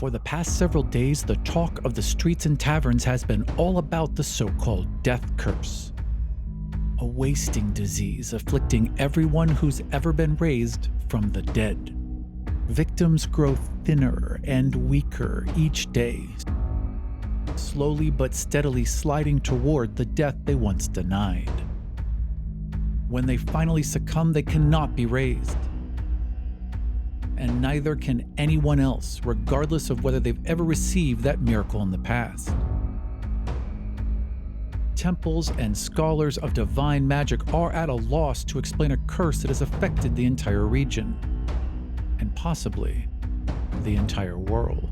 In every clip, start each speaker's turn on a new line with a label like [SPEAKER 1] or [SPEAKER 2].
[SPEAKER 1] For the past several days, the talk of the streets and taverns has been all about the so-called death curse. A wasting disease afflicting everyone who's ever been raised from the dead. Victims grow thinner and weaker each day, slowly but steadily sliding toward the death they once denied. When they finally succumb, they cannot be raised. And neither can anyone else, regardless of whether they've ever received that miracle in the past. Temples and scholars of divine magic are at a loss to explain a curse that has affected the entire region, and possibly the entire world.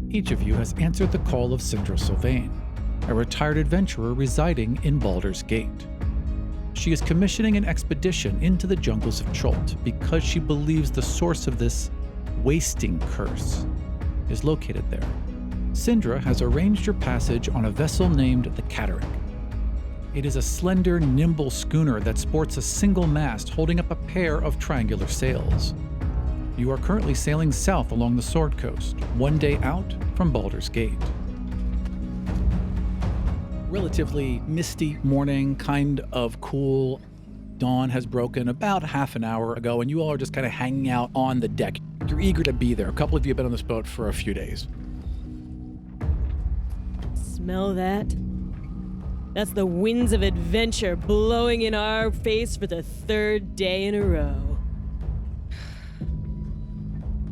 [SPEAKER 1] Each of you has answered the call of Sindra Sylvain, a retired adventurer residing in Baldur's Gate. She is commissioning an expedition into the jungles of Chult because she believes the source of this wasting curse is located there. Sindra has arranged your passage on a vessel named the Cataract. It is a slender, nimble schooner that sports a single mast holding up a pair of triangular sails. You are currently sailing south along the Sword Coast, one day out from Baldur's Gate. Relatively misty morning, kind of cool. Dawn has broken about half an hour ago, and you all are just kind of hanging out on the deck. You're eager to be there. A couple of you have been on this boat for a few days.
[SPEAKER 2] Smell that? That's the winds of adventure blowing in our face for the third day in a row.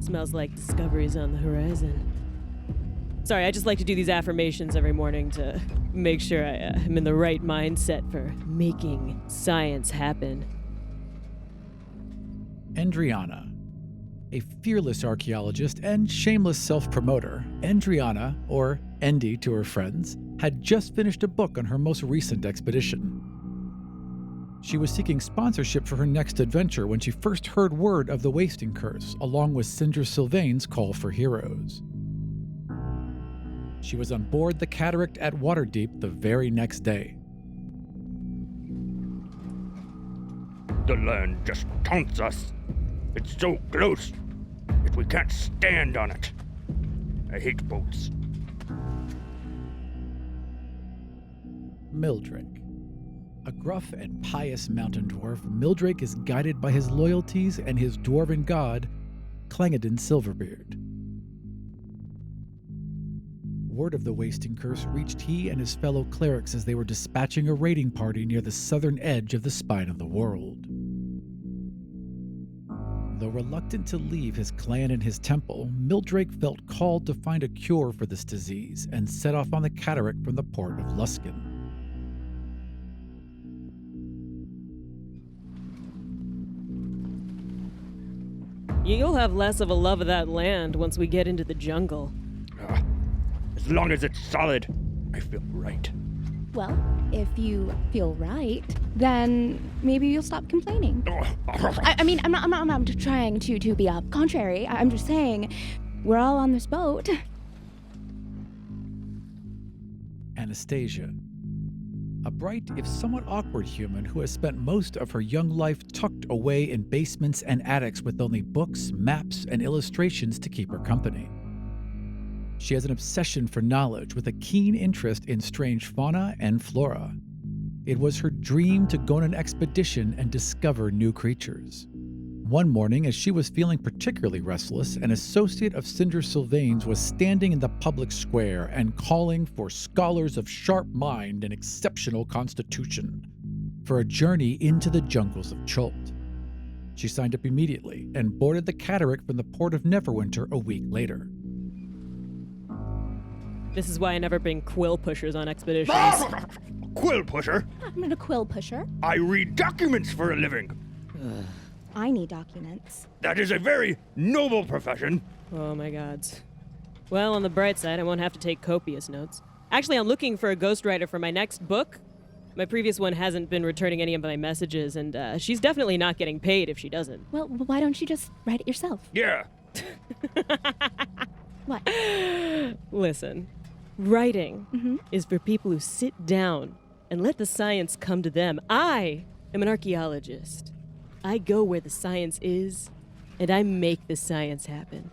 [SPEAKER 2] Smells like discoveries on the horizon. Sorry, I just like to do these affirmations every morning to make sure I'm in the right mindset for making science happen.
[SPEAKER 1] Endreana, a fearless archaeologist and shameless self-promoter, Endreana, or Endy to her friends, had just finished a book on her most recent expedition. She was seeking sponsorship for her next adventure when she first heard word of the Wasting Curse, along with Sindra Sylvain's call for heroes. She was on board the Cataract at Waterdeep the very next day.
[SPEAKER 3] The land just taunts us. It's so close that we can't stand on it. I hate boats.
[SPEAKER 1] Mildrake. A gruff and pious mountain dwarf, Mildrake is guided by his loyalties and his dwarven god, Clangeddon Silverbeard. Word of the Wasting Curse reached he and his fellow clerics as they were dispatching a raiding party near the southern edge of the Spine of the World. Though reluctant to leave his clan and his temple, Mildrake felt called to find a cure for this disease and set off on the Cataract from the port of Luskan.
[SPEAKER 2] You'll have less of a love of that land once we get into the jungle.
[SPEAKER 3] As long as it's solid, I feel right.
[SPEAKER 4] Well, if you feel right, then maybe you'll stop complaining. I mean, I'm not trying to be contrary. I'm just saying, we're all on this boat.
[SPEAKER 1] Anastasia. A bright, if somewhat awkward human who has spent most of her young life tucked away in basements and attics with only books, maps, and illustrations to keep her company. She has an obsession for knowledge with a keen interest in strange fauna and flora. It was her dream to go on an expedition and discover new creatures. One morning, as she was feeling particularly restless, an associate of Sindra Sylvain's was standing in the public square and calling for scholars of sharp mind and exceptional constitution for a journey into the jungles of Chult. She signed up immediately and boarded the Cataract from the port of Neverwinter a week later.
[SPEAKER 2] This is why I never bring quill pushers on expeditions.
[SPEAKER 3] Quill pusher?
[SPEAKER 4] I'm not a quill pusher.
[SPEAKER 3] I read documents for a living.
[SPEAKER 4] I need documents.
[SPEAKER 3] That is a very noble profession.
[SPEAKER 2] Oh my gods. Well, on the bright side, I won't have to take copious notes. Actually, I'm looking for a ghostwriter for my next book. My previous one hasn't been returning any of my messages, and she's definitely not getting paid if she doesn't.
[SPEAKER 4] Well, why don't you just write it yourself?
[SPEAKER 3] Yeah.
[SPEAKER 4] What?
[SPEAKER 2] Listen, writing is for people who sit down and let the science come to them. I am an archaeologist. I go where the science is, and I make the science happen.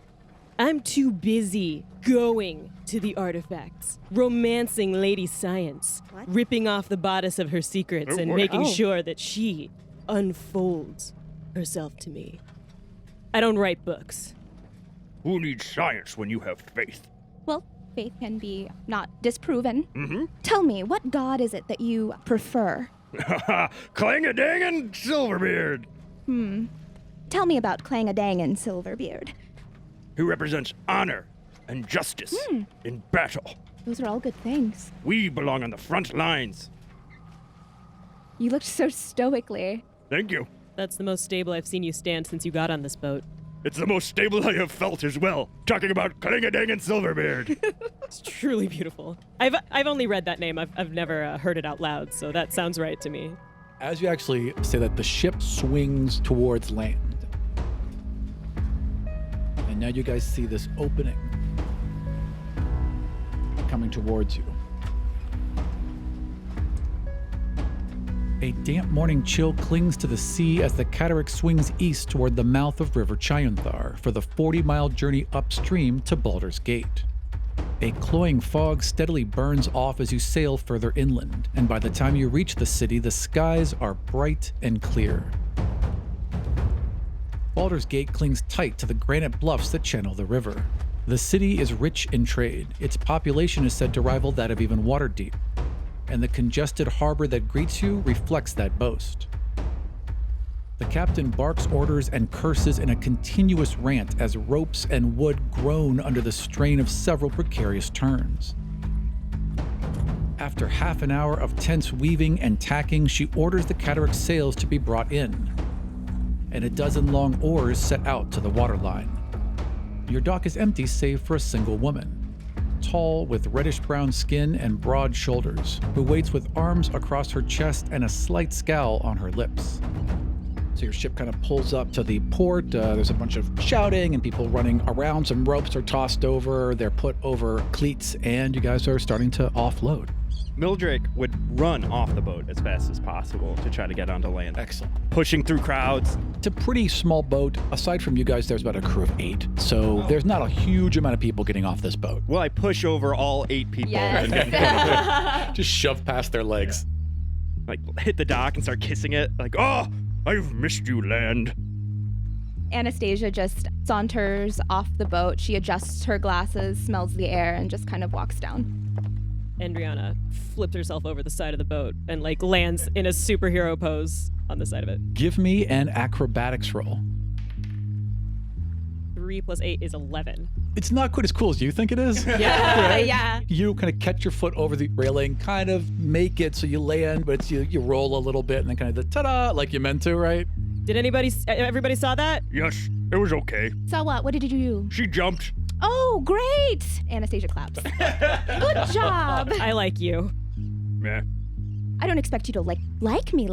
[SPEAKER 2] I'm too busy going to the artifacts, romancing Lady Science, ripping off the bodice of her secrets, and making sure that she unfolds herself to me. I don't write books.
[SPEAKER 3] Who needs science when you have faith?
[SPEAKER 4] Well, faith can be not disproven. Mm-hmm. Tell me, what god is it that you prefer?
[SPEAKER 3] Clang-a-dang and Silverbeard!
[SPEAKER 4] Tell me about Clang-a-dang and Silverbeard.
[SPEAKER 3] Who represents honor and justice in battle.
[SPEAKER 4] Those are all good things.
[SPEAKER 3] We belong on the front lines.
[SPEAKER 4] You looked so stoically.
[SPEAKER 3] Thank you.
[SPEAKER 2] That's the most stable I've seen you stand since you got on this boat.
[SPEAKER 3] It's the most stable I have felt as well, talking about Clang-a-dang and Silverbeard.
[SPEAKER 2] It's truly beautiful. I've only read that name. I've never heard it out loud, so that sounds right to me.
[SPEAKER 1] As you actually say that, the ship swings towards land. And now you guys see this opening coming towards you. A damp morning chill clings to the sea as the cataract swings east toward the mouth of River Chayunthar for the 40-mile journey upstream to Baldur's Gate. A cloying fog steadily burns off as you sail further inland, and by the time you reach the city, the skies are bright and clear. Baldur's Gate clings tight to the granite bluffs that channel the river. The city is rich in trade. Its population is said to rival that of even Waterdeep, and the congested harbor that greets you reflects that boast. The captain barks orders and curses in a continuous rant as ropes and wood groan under the strain of several precarious turns. After half an hour of tense weaving and tacking, she orders the cataract sails to be brought in, and a dozen long oars set out to the waterline. Your dock is empty save for a single woman, tall with reddish-brown skin and broad shoulders, who waits with arms across her chest and a slight scowl on her lips. So your ship kind of pulls up to the port. There's a bunch of shouting and people running around. Some ropes are tossed over. They're put over cleats, and you guys are starting to offload.
[SPEAKER 5] Mildrake would run off the boat as fast as possible to try to get onto land.
[SPEAKER 1] Excellent.
[SPEAKER 5] Pushing through crowds.
[SPEAKER 1] It's a pretty small boat. Aside from you guys, there's about a crew of 8. So there's not a huge amount of people getting off this boat.
[SPEAKER 5] Well, I push over all 8 people and
[SPEAKER 1] Just shove past their legs.
[SPEAKER 5] like hit the dock and start kissing it. Like,
[SPEAKER 3] Oh, I've missed you, land.
[SPEAKER 4] Anastasia just saunters off the boat. She adjusts her glasses, smells the air, and just kind of walks down.
[SPEAKER 2] Endreana flips herself over the side of the boat and lands in a superhero pose on the side of it.
[SPEAKER 1] Give me an acrobatics roll.
[SPEAKER 2] 3 + 8 is 11.
[SPEAKER 1] It's not quite as cool as you think it is.
[SPEAKER 2] Yeah.
[SPEAKER 4] Yeah.
[SPEAKER 1] You kind of catch your foot over the railing, kind of make it so you land, but it's, you roll a little bit and then kind of ta-da, like you meant to, right?
[SPEAKER 2] Did everybody saw that?
[SPEAKER 3] Yes, it was okay.
[SPEAKER 4] So what? What did you do?
[SPEAKER 3] She jumped.
[SPEAKER 4] Oh, great! Anastasia claps. Good job.
[SPEAKER 2] I like you.
[SPEAKER 3] Yeah.
[SPEAKER 4] I don't expect you to like me.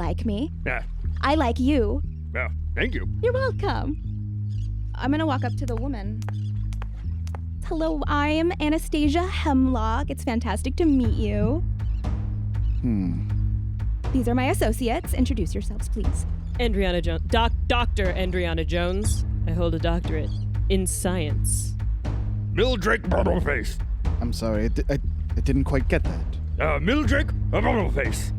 [SPEAKER 3] Yeah.
[SPEAKER 4] I like you.
[SPEAKER 3] Yeah. Thank you.
[SPEAKER 4] You're welcome. I'm gonna walk up to the woman. Hello, I'm Anastasia Hemlock. It's fantastic to meet you. These are my associates. Introduce yourselves, please.
[SPEAKER 2] Endreana Jones. Dr. Endreana Jones. I hold a doctorate in science.
[SPEAKER 3] Mildrake Bubbleface.
[SPEAKER 6] I'm sorry, I didn't quite get that.
[SPEAKER 3] Mildrake Bubbleface.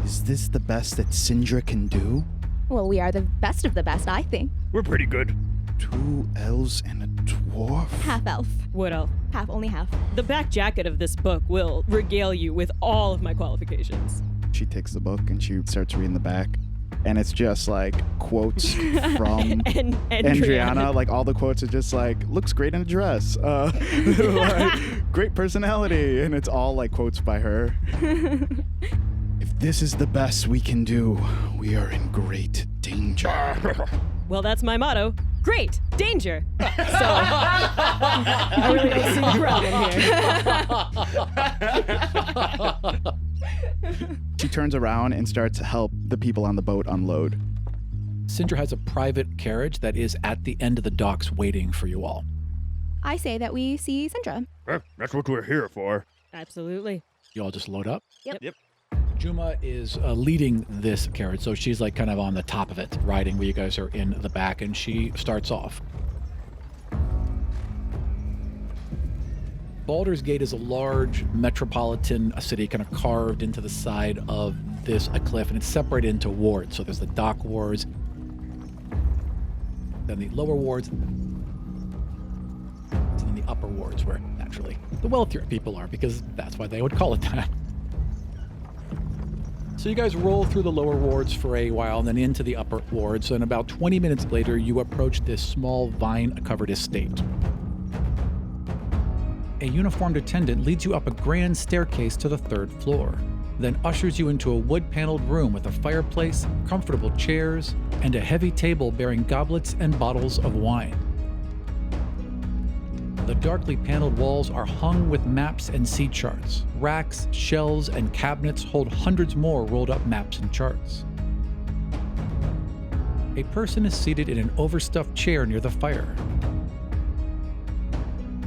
[SPEAKER 6] Is this the best that Sindra can do?
[SPEAKER 4] Well, we are the best of the best, I think.
[SPEAKER 3] We're pretty good.
[SPEAKER 6] 2 elves and a dwarf?
[SPEAKER 4] Half elf.
[SPEAKER 2] What else?
[SPEAKER 4] Half, only half.
[SPEAKER 2] The back jacket of this book will regale you with all of my qualifications.
[SPEAKER 6] She takes the book and she starts reading the back. And it's just like quotes from Endreana. Like all the quotes are just like, looks great in a dress. Like, great personality. And it's all like quotes by her. If this is the best we can do, we are in great danger.
[SPEAKER 2] Well, that's my motto. Great danger. So I really don't see the problem here.
[SPEAKER 6] She turns around and starts to help the people on the boat unload.
[SPEAKER 1] Sindra has a private carriage that is at the end of the docks waiting for you all.
[SPEAKER 4] I say that we see Sindra.
[SPEAKER 3] That's what we're here for.
[SPEAKER 2] Absolutely.
[SPEAKER 1] You all just load up.
[SPEAKER 5] Yep.
[SPEAKER 1] Juma is leading this carriage, so she's like kind of on the top of it, riding where you guys are in the back, and she starts off. Baldur's Gate is a large metropolitan city kind of carved into the side of this a cliff, and it's separated into wards. So there's the dock wards, then the lower wards, and then the upper wards where naturally the wealthier people are, because that's why they would call it that. So you guys roll through the lower wards for a while and then into the upper wards, and about 20 minutes later you approach this small vine-covered estate. A uniformed attendant leads you up a grand staircase to the 3rd floor, then ushers you into a wood-paneled room with a fireplace, comfortable chairs, and a heavy table bearing goblets and bottles of wine. The darkly paneled walls are hung with maps and sea charts. Racks, shelves, and cabinets hold hundreds more rolled up maps and charts. A person is seated in an overstuffed chair near the fire.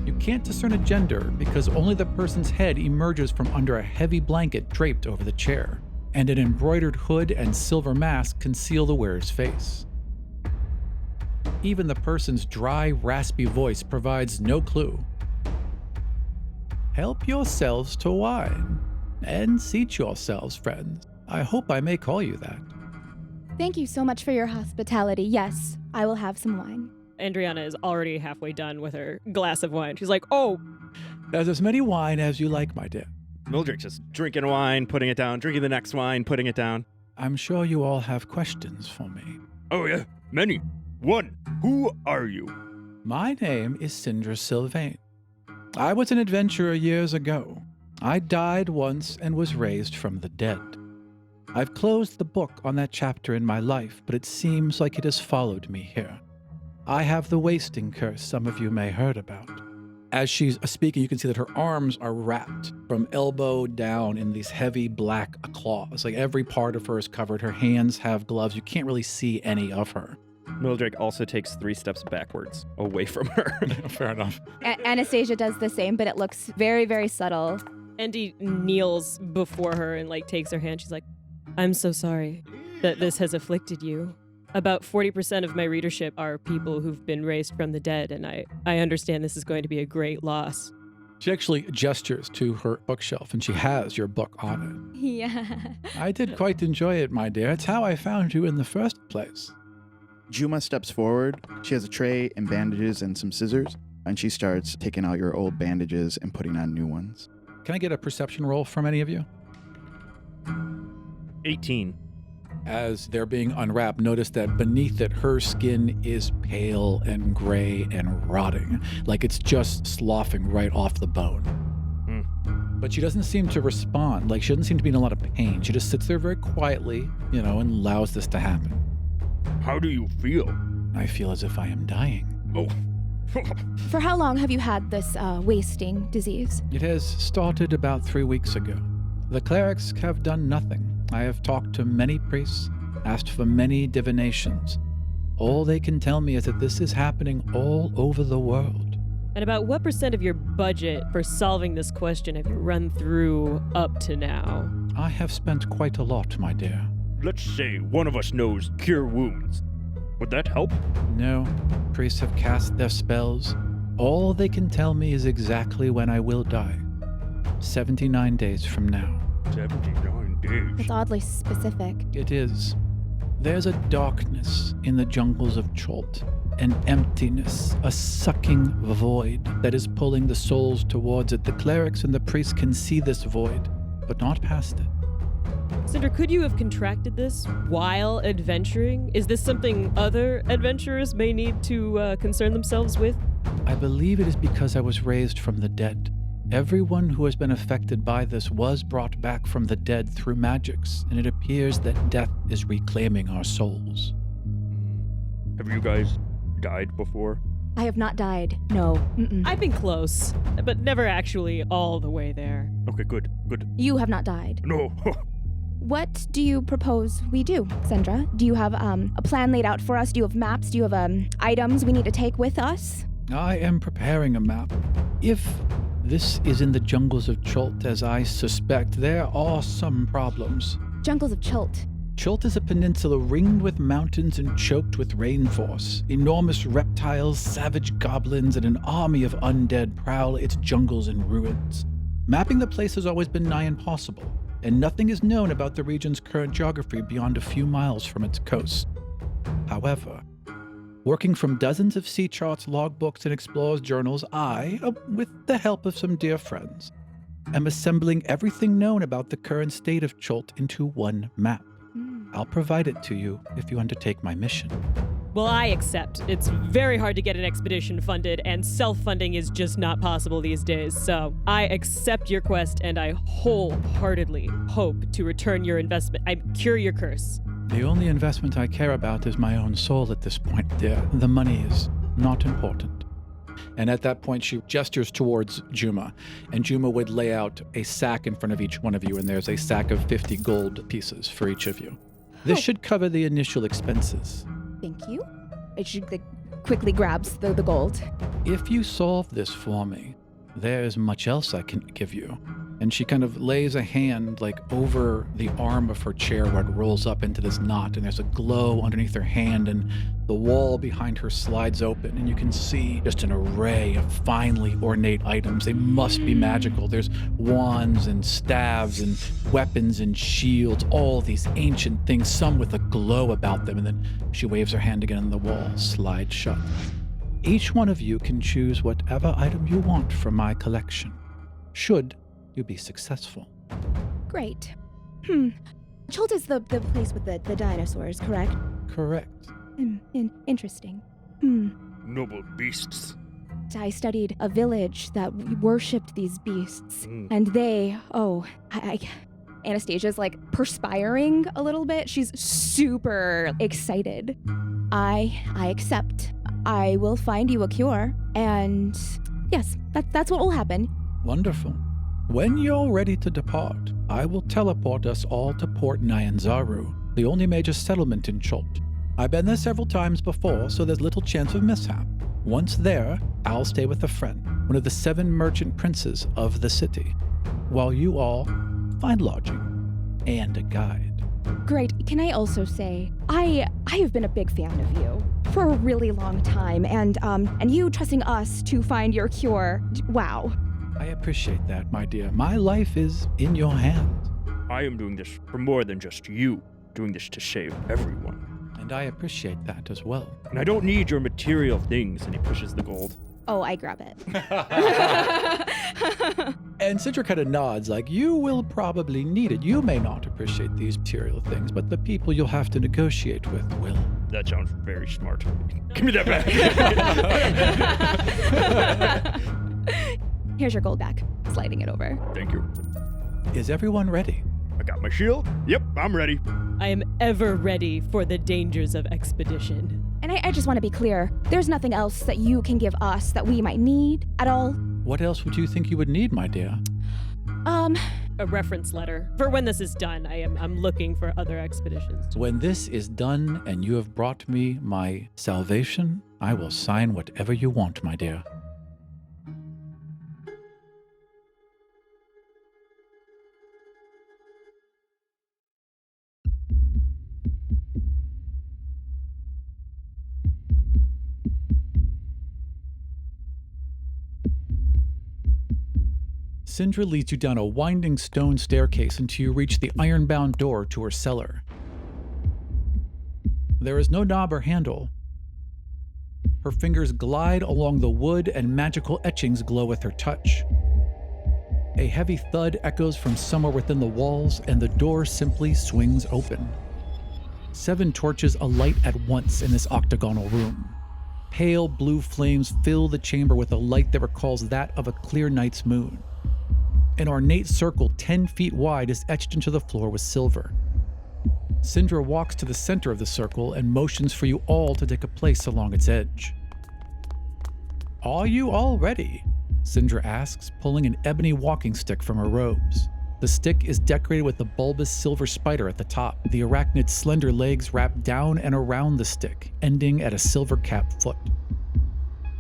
[SPEAKER 1] You can't discern a gender because only the person's head emerges from under a heavy blanket draped over the chair, and an embroidered hood and silver mask conceal the wearer's face. Even the person's dry, raspy voice provides no clue. Help yourselves to wine, and seat yourselves, friends. I hope I may call you that.
[SPEAKER 4] Thank you so much for your hospitality. Yes, I will have some wine.
[SPEAKER 2] Andriana is already halfway done with her glass of wine. She's like, oh.
[SPEAKER 1] There's as many wine as you like, my dear.
[SPEAKER 5] Mildrake's just drinking wine, putting it down, drinking the next wine, putting it down.
[SPEAKER 1] I'm sure you all have questions for me.
[SPEAKER 3] Oh, yeah, many. One, who are you?
[SPEAKER 1] My name is Sindra Sylvain. I was an adventurer years ago. I died once and was raised from the dead. I've closed the book on that chapter in my life, but it seems like it has followed me here. I have the wasting curse some of you may heard about. As she's speaking, you can see that her arms are wrapped from elbow down in these heavy black claws. Like every part of her is covered. Her hands have gloves. You can't really see any of her.
[SPEAKER 5] Mildrake also takes 3 steps backwards away from her.
[SPEAKER 1] Fair enough.
[SPEAKER 4] Anastasia does the same, but it looks very, very subtle.
[SPEAKER 2] Andy kneels before her and takes her hand. She's like, I'm so sorry that this has afflicted you. About 40% of my readership are people who've been raised from the dead, and I understand this is going to be a great loss.
[SPEAKER 1] She actually gestures to her bookshelf, and she has your book on it.
[SPEAKER 4] Yeah.
[SPEAKER 1] I did quite enjoy it, my dear. It's how I found you in the first place.
[SPEAKER 6] Juma steps forward. She has a tray and bandages and some scissors, and she starts taking out your old bandages and putting on new ones.
[SPEAKER 1] Can I get a perception roll from any of you?
[SPEAKER 5] 18.
[SPEAKER 1] As they're being unwrapped, notice that beneath it, her skin is pale and gray and rotting, like it's just sloughing right off the bone. But she doesn't seem to respond, like she doesn't seem to be in a lot of pain. She just sits there very quietly, and allows this to happen.
[SPEAKER 3] How do you feel?
[SPEAKER 1] I feel as if I am dying.
[SPEAKER 3] Oh.
[SPEAKER 4] For how long have you had this wasting disease?
[SPEAKER 1] It has started about 3 weeks ago. The clerics have done nothing. I have talked to many priests, asked for many divinations. All they can tell me is that this is happening all over the world.
[SPEAKER 2] And about what % of your budget for solving this question have you run through up to now?
[SPEAKER 1] I have spent quite a lot, my dear.
[SPEAKER 3] Let's say one of us knows cure wounds. Would that help?
[SPEAKER 1] No, priests have cast their spells. All they can tell me is exactly when I will die. 79 days from now.
[SPEAKER 3] 79 days.
[SPEAKER 4] It's oddly specific.
[SPEAKER 1] It is. There's a darkness in the jungles of Chult, an emptiness, a sucking void that is pulling the souls towards it. The clerics and the priests can see this void, but not past it.
[SPEAKER 2] Cinder, could you have contracted this while adventuring? Is this something other adventurers may need to concern themselves with?
[SPEAKER 1] I believe it is because I was raised from the dead. Everyone who has been affected by this was brought back from the dead through magics, and it appears that death is reclaiming our souls.
[SPEAKER 3] Have you guys died before?
[SPEAKER 4] I have not died. No. Mm-mm.
[SPEAKER 2] I've been close, but never actually all the way there.
[SPEAKER 3] Okay, good.
[SPEAKER 4] You have not died.
[SPEAKER 3] No.
[SPEAKER 4] What do you propose we do, Sandra? Do you have a plan laid out for us? Do you have maps? Do you have items we need to take with us?
[SPEAKER 1] I am preparing a map. If this is in the jungles of Chult, as I suspect, there are some problems.
[SPEAKER 4] Jungles of Chult.
[SPEAKER 1] Chult is a peninsula ringed with mountains and choked with rainforest. Enormous reptiles, savage goblins, and an army of undead prowl its jungles and ruins. Mapping the place has always been nigh impossible, and nothing is known about the region's current geography beyond a few miles from its coast. However, working from dozens of sea charts, logbooks, and explorers' journals, I, with the help of some dear friends, am assembling everything known about the current state of Chult into one map. I'll provide it to you if you undertake my mission.
[SPEAKER 2] Well, I accept. It's very hard to get an expedition funded, and self-funding is just not possible these days. So I accept your quest, and I wholeheartedly hope to return your investment. I cure your curse.
[SPEAKER 1] The only investment I care about is my own soul at this point, dear. The money is not important. And at that point, she gestures towards Juma, and Juma would lay out a sack in front of each one of you, and there's a sack of 50 gold pieces for each of you. This should cover the initial expenses.
[SPEAKER 4] Thank you. She quickly grabs the gold.
[SPEAKER 1] If you solve this for me, there is much else I can give you. And she kind of lays a hand over the arm of her chair where it rolls up into this knot, and there's a glow underneath her hand, and the wall behind her slides open, and you can see just an array of finely ornate items. They must be magical. There's wands and staves and weapons and shields, all these ancient things, some with a glow about them, and then she waves her hand again and the wall slides shut. Each one of you can choose whatever item you want from my collection, should you be successful.
[SPEAKER 4] Great. Chult is the place with the dinosaurs, correct?
[SPEAKER 1] Correct.
[SPEAKER 4] Interesting.
[SPEAKER 3] Noble beasts.
[SPEAKER 4] I studied a village that worshipped these beasts, and they, Anastasia's perspiring a little bit. She's super excited. I accept. I will find you a cure, and yes, that's what will happen.
[SPEAKER 1] Wonderful. When you're ready to depart, I will teleport us all to Port Nyanzaru, the only major settlement in Chult. I've been there several times before, so there's little chance of mishap. Once there, I'll stay with a friend, one of the 7 merchant princes of the city, while you all find lodging and a guide.
[SPEAKER 4] Great. Can I also say, I have been a big fan of you for a really long time, and you trusting us to find your cure, wow.
[SPEAKER 1] I appreciate that, my dear. My life is in your hands.
[SPEAKER 3] I am doing this for more than just you. Doing this to save everyone.
[SPEAKER 1] And I appreciate that as well.
[SPEAKER 3] And I don't need your material things. And he pushes the gold.
[SPEAKER 4] Oh, I grab it.
[SPEAKER 1] And Cindra kind of nods, you will probably need it. You may not appreciate these material things, but the people you'll have to negotiate with will.
[SPEAKER 3] That sounds very smart. Give me that back.
[SPEAKER 4] Here's your gold back. Sliding it over.
[SPEAKER 3] Thank you.
[SPEAKER 1] Is everyone ready?
[SPEAKER 3] I got my shield. Yep, I'm ready.
[SPEAKER 2] I am ever ready for the dangers of expedition.
[SPEAKER 4] And I just want to be clear. There's nothing else that you can give us that we might need at all.
[SPEAKER 1] What else would you think you would need, my dear?
[SPEAKER 2] A reference letter. For when this is done, I'm looking for other expeditions.
[SPEAKER 1] When this is done and you have brought me my salvation, I will sign whatever you want, my dear. Cindra leads you down a winding stone staircase until you reach the iron-bound door to her cellar. There is no knob or handle. Her fingers glide along the wood and magical etchings glow with her touch. A heavy thud echoes from somewhere within the walls, and the door simply swings open. 7 torches alight at once in this octagonal room. Pale blue flames fill the chamber with a light that recalls that of a clear night's moon. An ornate circle 10 feet wide is etched into the floor with silver. Cindra walks to the center of the circle and motions for you all to take a place along its edge. Are you all ready? Cindra asks, pulling an ebony walking stick from her robes. The stick is decorated with a bulbous silver spider at the top, the arachnid's slender legs wrap down and around the stick, ending at a silver-capped foot.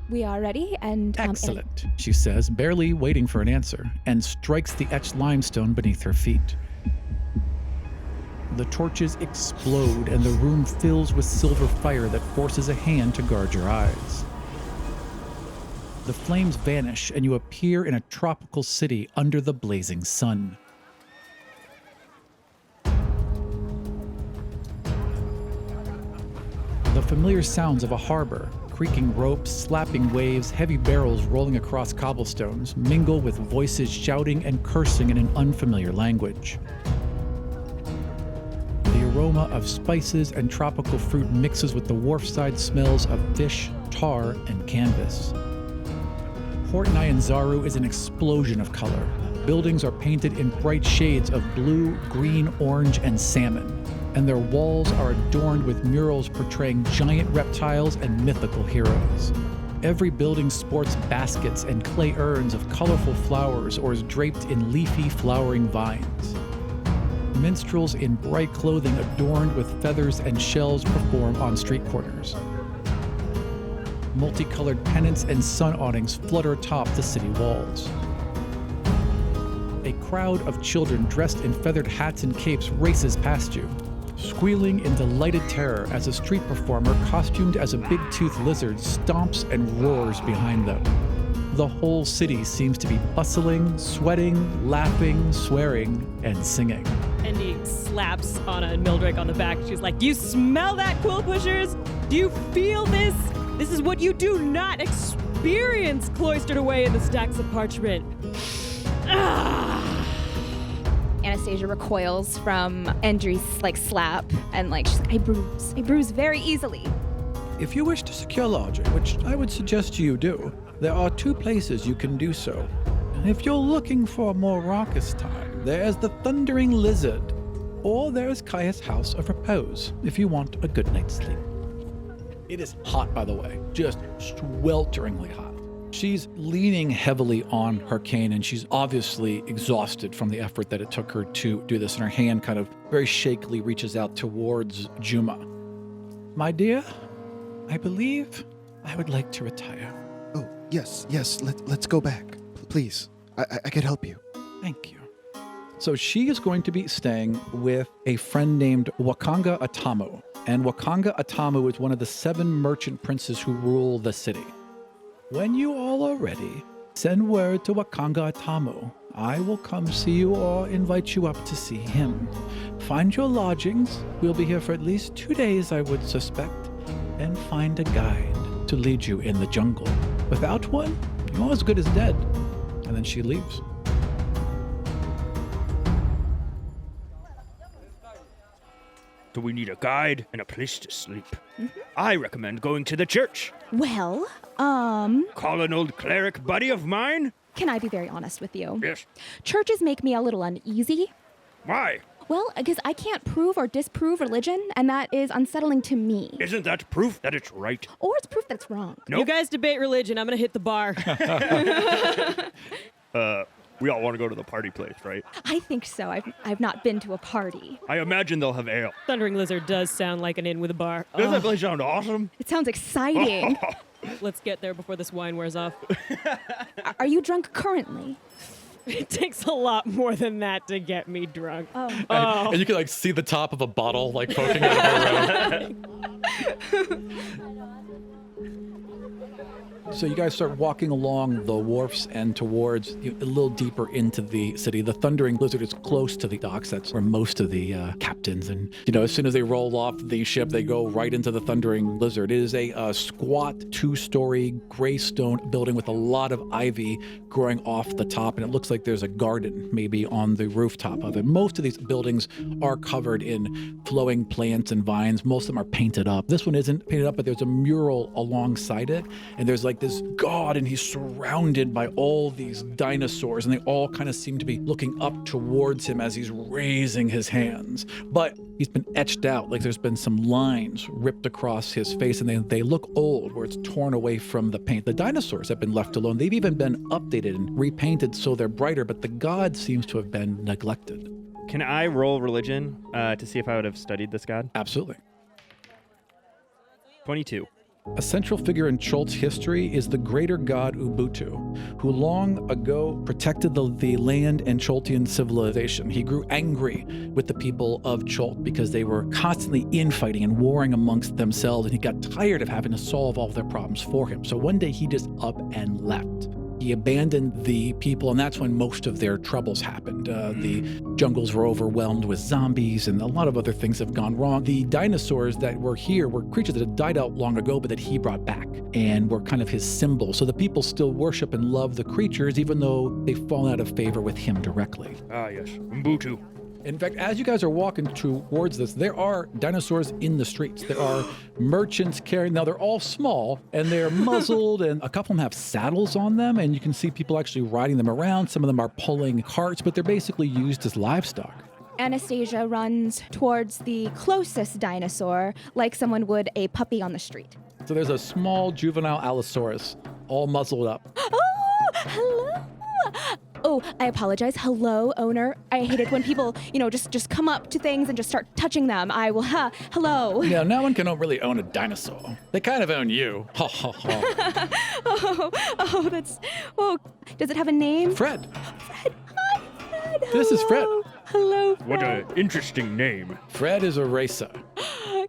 [SPEAKER 4] We are ready, and
[SPEAKER 1] Excellent, she says, barely waiting for an answer, and strikes the etched limestone beneath her feet. the torches explode and the room fills with silver fire that forces a hand to guard your eyes. The flames vanish and you appear in a tropical city under the blazing sun. The familiar sounds of a harbor, creaking ropes, slapping waves, heavy barrels rolling across cobblestones, mingle with voices shouting and cursing in an unfamiliar language. The aroma of spices and tropical fruit mixes with the wharfside smells of fish, tar, and canvas. Port Nyanzaru is an explosion of color. Buildings are painted in bright shades of blue, green, orange, and salmon, and their walls are adorned with murals portraying giant reptiles and mythical heroes. Every building sports baskets and clay urns of colorful flowers or is draped in leafy, flowering vines. Minstrels in bright clothing adorned with feathers and shells perform on street corners. Multicolored pennants and sun awnings flutter atop the city walls. A crowd of children dressed in feathered hats and capes races past you, squealing in delighted terror as a street performer costumed as a big-toothed lizard stomps and roars behind them. The whole city seems to be bustling, sweating, laughing, swearing, and singing.
[SPEAKER 2] Andy slaps Anna and Mildrake on the back. She's like, "You smell that, quill pushers? Do you feel this? This is what you do not experience cloistered away in the stacks of parchment."
[SPEAKER 4] Anastasia recoils from Endry's slap and she's like, I bruise very easily.
[SPEAKER 1] If you wish to secure lodging, which I would suggest you do, there are 2 places you can do so. If you're looking for a more raucous time, there's the Thundering Lizard, or there's Kaya's House of Repose, if you want a good night's sleep. It is hot, by the way, just swelteringly hot. She's leaning heavily on her cane, and she's obviously exhausted from the effort that it took her to do this, and her hand kind of very shakily reaches out towards Juma. My dear, I believe I would like to retire.
[SPEAKER 6] Oh, yes, let's go back. Please, I could help you.
[SPEAKER 1] Thank you. So she is going to be staying with a friend named Wakanga Atamu, and Wakanga Atamu is one of the 7 merchant princes who rule the city. When you all are ready, send word to Wakanga Atamu. I will come see you or invite you up to see him. Find your lodgings. We'll be here for at least 2 days, I would suspect. And find a guide to lead you in the jungle. Without one, you're as good as dead. And then she leaves.
[SPEAKER 3] Do we need a guide and a place to sleep? I recommend going to the church.
[SPEAKER 4] Well,
[SPEAKER 3] Call an old cleric buddy of mine?
[SPEAKER 4] can I be very honest with you?
[SPEAKER 3] Yes.
[SPEAKER 4] Churches make me a little uneasy.
[SPEAKER 3] Why?
[SPEAKER 4] Well, because I can't prove or disprove religion, and that is unsettling to me.
[SPEAKER 3] Isn't that proof that it's right?
[SPEAKER 4] Or it's proof that it's wrong.
[SPEAKER 3] Nope.
[SPEAKER 2] You guys debate religion. I'm going to hit the bar.
[SPEAKER 5] We all want to go to the party place, right?
[SPEAKER 4] I think so. I've not been to a party.
[SPEAKER 5] I imagine they'll have ale.
[SPEAKER 2] Thundering Lizard does sound like an inn with a bar.
[SPEAKER 3] Doesn't that place sound awesome?
[SPEAKER 4] It sounds exciting.
[SPEAKER 2] Let's get there before this wine wears off.
[SPEAKER 4] Are you drunk currently?
[SPEAKER 2] It takes a lot more than that to get me drunk.
[SPEAKER 4] Oh.
[SPEAKER 1] And you can see the top of a bottle poking out of her around. So you guys start walking along the wharfs and towards a little deeper into the city. The Thundering Lizard is close to the docks. That's where most of the captains and, as soon as they roll off the ship, they go right into the Thundering Lizard. It is a squat 2-story gray stone building with a lot of ivy growing off the top, and it looks like there's a garden maybe on the rooftop of it. Most of these buildings are covered in flowing plants and vines. Most of them are painted up. This one isn't painted up, but there's a mural alongside it, and there's this god, and he's surrounded by all these dinosaurs, and they all kind of seem to be looking up towards him as he's raising his hands. But he's been etched out, there's been some lines ripped across his face, and they look old, where it's torn away from the paint. The dinosaurs have been left alone. They've even been updated and repainted so they're brighter, but the god seems to have been neglected.
[SPEAKER 5] Can I roll religion to see if I would have studied this god?
[SPEAKER 1] Absolutely.
[SPEAKER 5] 22.
[SPEAKER 1] A central figure in Chult's history is the greater god Ubuntu, who long ago protected the land and Chultian civilization. He grew angry with the people of Chult because they were constantly infighting and warring amongst themselves, and he got tired of having to solve all of their problems for him. So one day he just up and left. He abandoned the people, and that's when most of their troubles happened. The jungles were overwhelmed with zombies, and a lot of other things have gone wrong. The dinosaurs that were here were creatures that had died out long ago, but that he brought back and were kind of his symbol. So the people still worship and love the creatures, even though they've fallen out of favor with him directly.
[SPEAKER 3] Ah, yes. Ubuntu.
[SPEAKER 1] In fact, as you guys are walking towards this, there are dinosaurs in the streets. There are merchants carrying, now they're all small and they're muzzled, and a couple of them have saddles on them, and you can see people actually riding them around. Some of them are pulling carts, but they're basically used as livestock.
[SPEAKER 4] Anastasia runs towards the closest dinosaur like someone would a puppy on the street.
[SPEAKER 1] So there's a small juvenile Allosaurus, all muzzled up.
[SPEAKER 4] Oh, hello. Oh, I apologize. Hello, owner. I hate it when people, just come up to things and just start touching them. I will, hello.
[SPEAKER 1] Yeah, no one can really own a dinosaur. They kind of own you. Ha, ha, ha.
[SPEAKER 4] Does it have a name?
[SPEAKER 1] Fred.
[SPEAKER 4] Fred. Hi, Fred.
[SPEAKER 1] This is Fred.
[SPEAKER 4] Hello, Fred.
[SPEAKER 3] What an interesting name.
[SPEAKER 1] Fred is a racer.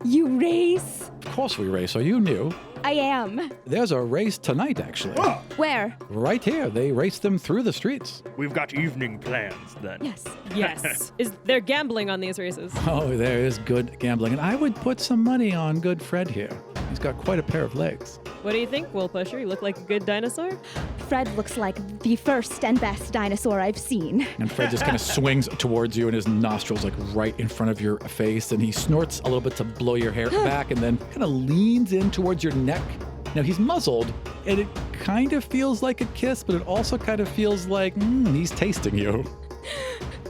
[SPEAKER 4] You race?
[SPEAKER 1] Of course we race. Are you new?
[SPEAKER 4] I am.
[SPEAKER 1] There's a race tonight, actually.
[SPEAKER 3] Oh,
[SPEAKER 4] Where?
[SPEAKER 1] Right here. They race them through the streets.
[SPEAKER 3] we've got evening plans then.
[SPEAKER 4] Yes.
[SPEAKER 2] Yes. They're gambling on these races.
[SPEAKER 1] Oh, there is good gambling. And I would put some money on good Fred here. He's got quite a pair of legs.
[SPEAKER 2] What do you think, Will Pusher? You look like a good dinosaur?
[SPEAKER 4] Fred looks like the first and best dinosaur I've seen.
[SPEAKER 1] And Fred just kind of swings towards you, and his nostrils like right in front of your face, and he snorts a little bit to blow your hair back, and then kind of leans in towards your neck. Now he's muzzled, and it kind of feels like a kiss, but it also kind of feels like he's tasting you.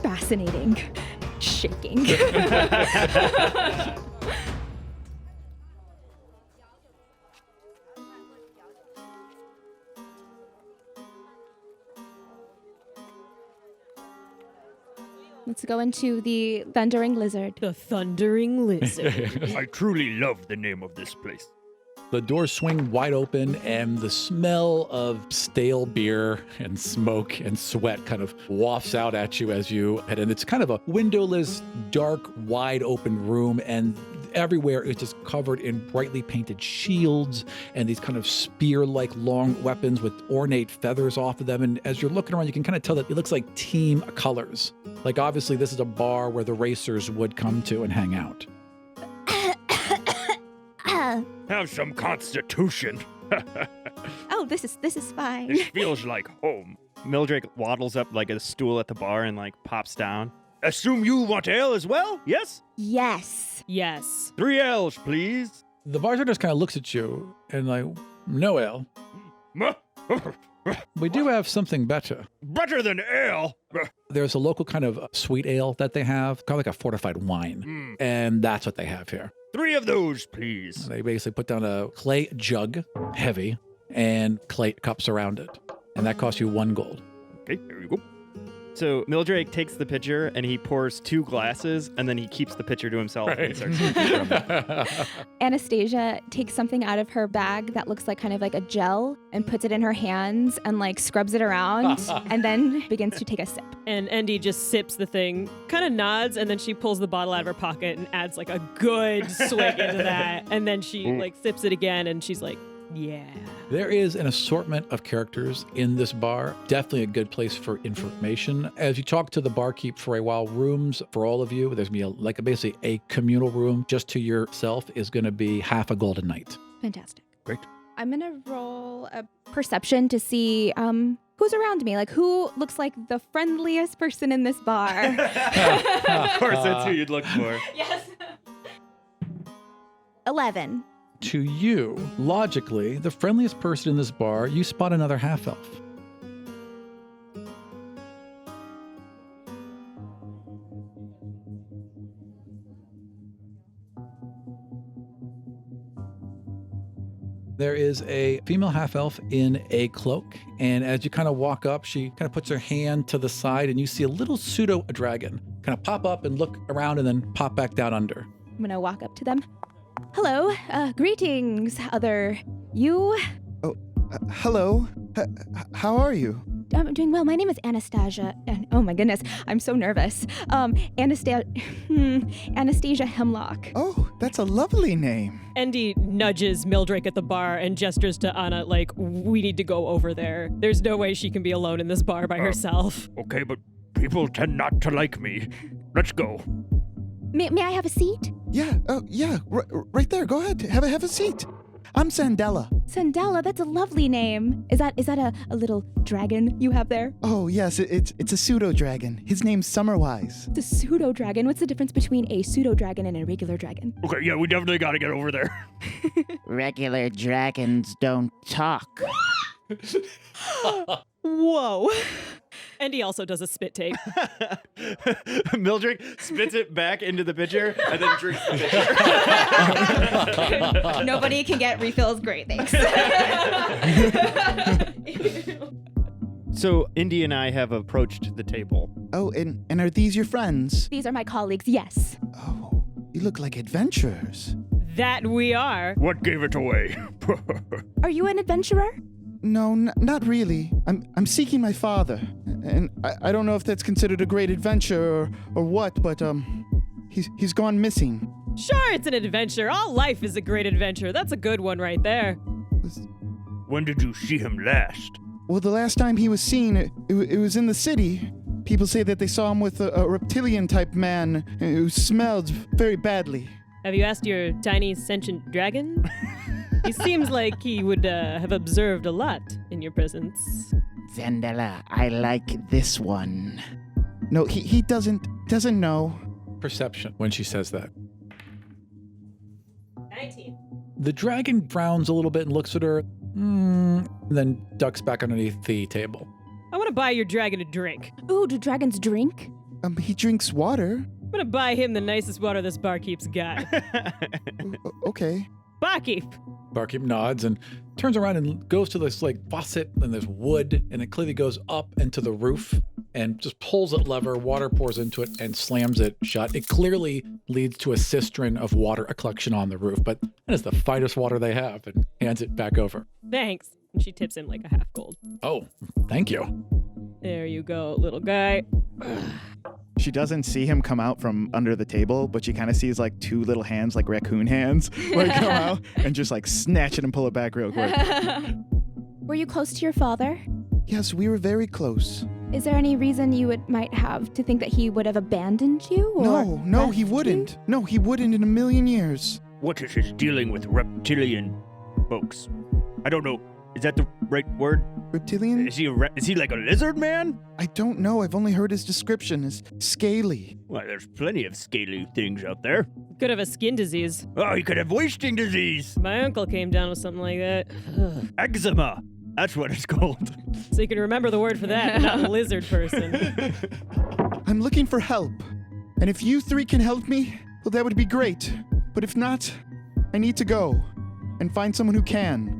[SPEAKER 4] Fascinating. Shaking. Let's go into the Thundering Lizard.
[SPEAKER 2] The Thundering Lizard.
[SPEAKER 3] I truly love the name of this place.
[SPEAKER 1] The doors swing wide open, and the smell of stale beer and smoke and sweat kind of wafts out at you as you head in. It's kind of a windowless, dark, wide open room, and everywhere is just covered in brightly painted shields and these kind of spear-like long weapons with ornate feathers off of them. And as you're looking around, you can kind of tell that it looks like team colors. Like, obviously, this is a bar where the racers would come to and hang out.
[SPEAKER 3] Have some constitution.
[SPEAKER 4] Oh, this is fine.
[SPEAKER 3] This feels like home.
[SPEAKER 5] Mildrake waddles up like a stool at the bar and pops down.
[SPEAKER 3] Assume you want ale as well, yes?
[SPEAKER 4] Yes.
[SPEAKER 2] Yes.
[SPEAKER 3] 3 ales, please.
[SPEAKER 1] The bartender just kind of looks at you and no ale. We do have something better.
[SPEAKER 3] Better than ale.
[SPEAKER 1] There's a local kind of sweet ale that they have, kind of like a fortified wine. And that's what they have here.
[SPEAKER 3] 3 of those, please.
[SPEAKER 1] They basically put down a clay jug, heavy, and clay cups around it. And that costs you 1 gold.
[SPEAKER 3] Okay, here you go.
[SPEAKER 5] So Mildrake takes the pitcher and he pours 2 glasses, and then he keeps the pitcher to himself and starts drinking from it.
[SPEAKER 4] Anastasia takes something out of her bag that looks like kind of like a gel and puts it in her hands and scrubs it around and then begins to take a sip.
[SPEAKER 2] And Endy just sips the thing, kind of nods, and then she pulls the bottle out of her pocket and adds a good swig into that. And then she sips it again, and she's like, yeah.
[SPEAKER 1] There is an assortment of characters in this bar. Definitely a good place for information. As you talk to the barkeep for a while, rooms for all of you, there's going to be basically a communal room just to yourself is going to be half a gold a night.
[SPEAKER 4] Fantastic.
[SPEAKER 1] Great.
[SPEAKER 4] I'm going to roll a perception to see who's around me. Who looks like the friendliest person in this bar?
[SPEAKER 5] Of course, that's who you'd look for.
[SPEAKER 4] Yes. 11.
[SPEAKER 1] To you, logically, the friendliest person in this bar, you spot another half-elf. There is a female half-elf in a cloak, and as you kind of walk up, she kind of puts her hand to the side, and you see a little pseudo-dragon kind of pop up and look around and then pop back down under.
[SPEAKER 4] I'm going to walk up to them. Hello. Greetings, other you.
[SPEAKER 6] Hello. How are you?
[SPEAKER 4] I'm doing well. My name is Anastasia, and oh my goodness, I'm so nervous. Anastasia Hemlock.
[SPEAKER 6] Oh, that's a lovely name.
[SPEAKER 2] Andy nudges Mildrake at the bar and gestures to Anna like, we need to go over there. There's no way she can be alone in this bar by herself.
[SPEAKER 3] Okay, but people tend not to like me. Let's go.
[SPEAKER 4] May I have a seat?
[SPEAKER 6] Yeah. Oh, yeah. Right there. Go ahead. Have a seat. I'm Sandella.
[SPEAKER 4] Sandella, that's a lovely name. Is that a little dragon you have there?
[SPEAKER 6] Oh, yes. It's a pseudo dragon. His name's Summerwise.
[SPEAKER 4] It's a pseudo dragon. What's the difference between a pseudo dragon and a regular dragon?
[SPEAKER 3] Okay, yeah, we definitely gotta get over there.
[SPEAKER 7] Regular dragons don't talk.
[SPEAKER 2] Whoa. Andy also does a spit take.
[SPEAKER 5] Mildrake spits it back into the pitcher and then drinks the pitcher.
[SPEAKER 4] Nobody can get refills. Great, thanks.
[SPEAKER 5] So Indy and I have approached the table.
[SPEAKER 6] Oh, and are these your friends?
[SPEAKER 4] These are my colleagues, yes.
[SPEAKER 6] Oh, you look like adventurers.
[SPEAKER 2] That we are.
[SPEAKER 3] What gave it away?
[SPEAKER 4] Are you an adventurer?
[SPEAKER 6] No, not really. I'm seeking my father, and I don't know if that's considered a great adventure or what, but he's gone missing.
[SPEAKER 2] Sure, it's an adventure. All life is a great adventure. That's a good one right there.
[SPEAKER 3] When did you see him last?
[SPEAKER 6] Well, the last time he was seen, it was in the city. People say that they saw him with a reptilian-type man who smelled very badly.
[SPEAKER 2] Have you asked your tiny sentient dragon? He seems like he would have observed a lot in your presence.
[SPEAKER 7] Sandella, I like this one.
[SPEAKER 6] No, he doesn't know.
[SPEAKER 1] Perception when she says that.
[SPEAKER 2] 19.
[SPEAKER 1] The dragon frowns a little bit and looks at her, and then ducks back underneath the table.
[SPEAKER 2] I want to buy your dragon a drink.
[SPEAKER 4] Ooh, do dragons drink?
[SPEAKER 6] He drinks water.
[SPEAKER 2] I'm going to buy him the nicest water this barkeep's got.
[SPEAKER 6] Okay.
[SPEAKER 2] Barkeep!
[SPEAKER 1] Barkeep nods and turns around and goes to this faucet, and there's wood, and it clearly goes up into the roof and just pulls that lever, water pours into it and slams it shut. It clearly leads to a cistern of water, a collection on the roof, but that is the finest water they have, and hands it back over.
[SPEAKER 2] Thanks. And she tips him like a half gold.
[SPEAKER 1] Oh, thank you.
[SPEAKER 2] There you go, little guy.
[SPEAKER 6] She doesn't see him come out from under the table, but she kind of sees two little hands, like raccoon hands, come out and just snatch it and pull it back real quick.
[SPEAKER 4] Were you close to your father?
[SPEAKER 6] Yes, we were very close.
[SPEAKER 4] Is there any reason you might have to think that he would have abandoned you? Or
[SPEAKER 6] No, he
[SPEAKER 4] left
[SPEAKER 6] wouldn't.
[SPEAKER 4] you?
[SPEAKER 6] No, he wouldn't in a million years.
[SPEAKER 3] What is his dealing with reptilian folks? I don't know. Is that the right word?
[SPEAKER 6] Reptilian?
[SPEAKER 3] Is he like a lizard man?
[SPEAKER 6] I don't know. I've only heard his description as scaly.
[SPEAKER 3] Well, there's plenty of scaly things out there.
[SPEAKER 2] Could have a skin disease.
[SPEAKER 3] Oh, he could have wasting disease.
[SPEAKER 2] My uncle came down with something like that.
[SPEAKER 3] Eczema. That's what it's called.
[SPEAKER 2] So you can remember the word for that, not lizard person.
[SPEAKER 6] I'm looking for help. And if you three can help me, well, that would be great. But if not, I need to go and find someone who can.